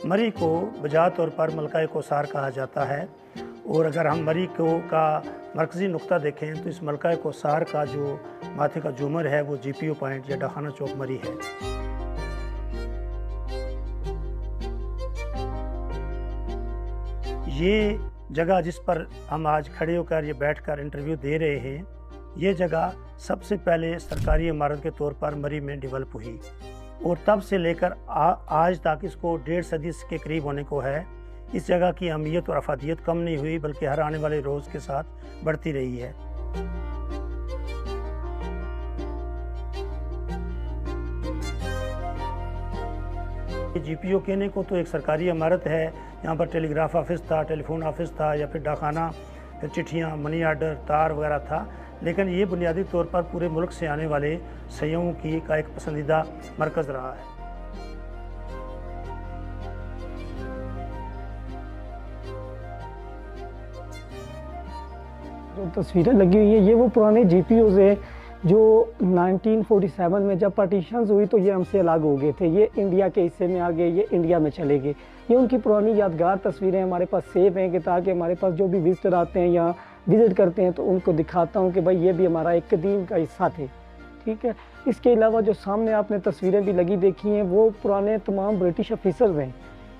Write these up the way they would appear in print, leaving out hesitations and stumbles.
मरी को बजा तौर पर मलकाए कोसार कहा जाता है और अगर हम मरी को का मरकज़ी नुक्ता देखें तो इस मलकाए कोसार का जो माथे का झूमर है वो GPO पॉइंट या डाखाना चौक मरी है। ये जगह जिस पर हम आज खड़े होकर ये बैठकर इंटरव्यू दे रहे हैं, ये जगह सबसे पहले सरकारी इमारत के तौर पर मरी में डेवलप हुई और तब से लेकर आज तक इसको 1.5 सदी के करीब होने को है। इस जगह की अहमियत और अफादियत कम नहीं हुई बल्कि हर आने वाले रोज़ के साथ बढ़ती रही है। GPO कहने को तो एक सरकारी इमारत है। यहाँ पर टेलीग्राफ ऑफिस था, टेलीफोन ऑफिस था या फिर डाखाना, फिर चिट्ठियाँ, मनी आर्डर, तार वगैरह था, लेकिन ये बुनियादी तौर पर पूरे मुल्क से आने वाले सयाहों की का एक पसंदीदा मरकज़ रहा है। जो तस्वीरें लगी हुई है ये वो पुराने GPOs है जो 1947 में जब पार्टीशंस हुई तो ये हमसे अलग हो गए थे। ये इंडिया के हिस्से में आ गए, ये इंडिया में चले गए। ये उनकी पुरानी यादगार तस्वीरें हमारे पास सेव हैं कि ताकि हमारे पास जो भी विजिटर आते हैं या विज़िट करते हैं तो उनको दिखाता हूँ कि भाई ये भी हमारा एक कदीम का हिस्सा थे। ठीक है। इसके अलावा जो सामने आपने तस्वीरें भी लगी देखी हैं वो पुराने तमाम ब्रिटिश ऑफिसर्स हैं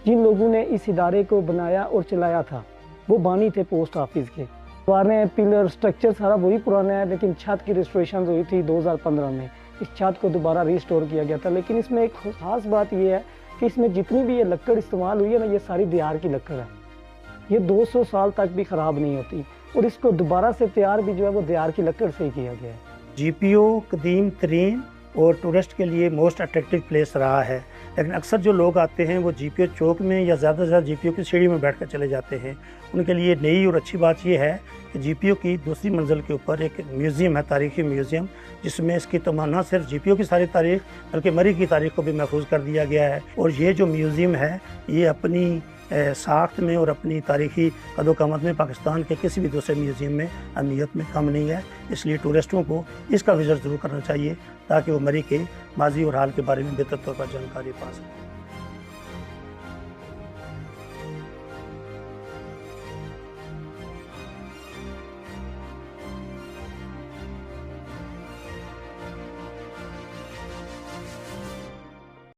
जिन लोगों ने इस इदारे को बनाया और चलाया था। वो बानी थे पोस्ट ऑफिस के। दीवारें, पिलर, स्ट्रक्चर सारा वही पुराना है, लेकिन छत की रिस्टोरेशन हुई थी 2015 में। इस छत को दोबारा रिस्टोर किया गया था। लेकिन इसमें एक खास बात यह है कि इसमें जितनी भी ये लकड़ इस्तेमाल हुई है ना, ये सारी दिहार की लकड़ है। ये 200 साल तक भी ख़राब नहीं होती और इसको दोबारा से तैयार भी जो है वो दिहार की लकड़ से ही किया गया है। GPO कदीम तरीन और टूरिस्ट के लिए मोस्ट अट्रैक्टिव प्लेस रहा है, लेकिन अक्सर जो लोग आते हैं वो GPO चौक में या ज़्यादा से ज़्यादा GPO की सीढ़ी में बैठकर चले जाते हैं। उनके लिए नई और अच्छी बात यह है कि GPO की दूसरी मंजिल के ऊपर एक म्यूज़ियम है, तारीख़ी म्यूज़ियम, जिसमें इसकी तमाम न सिर्फ GPO की सारी तारीख़ बल्कि मरी की तारीख़ को भी महफूज कर दिया गया है। और ये जो म्यूज़ियम है ये अपनी साख्त में और अपनी तारीख़ी कदोकामत में पाकिस्तान के किसी भी दूसरे म्यूज़ियम में अहमियत में कम नहीं है। इसलिए टूरिस्टों को इसका विज़िट ज़रूर करना चाहिए ताकि वो मरी के माजी और हाल के बारे में बेहतर तौर पर जानकारी पा सकें।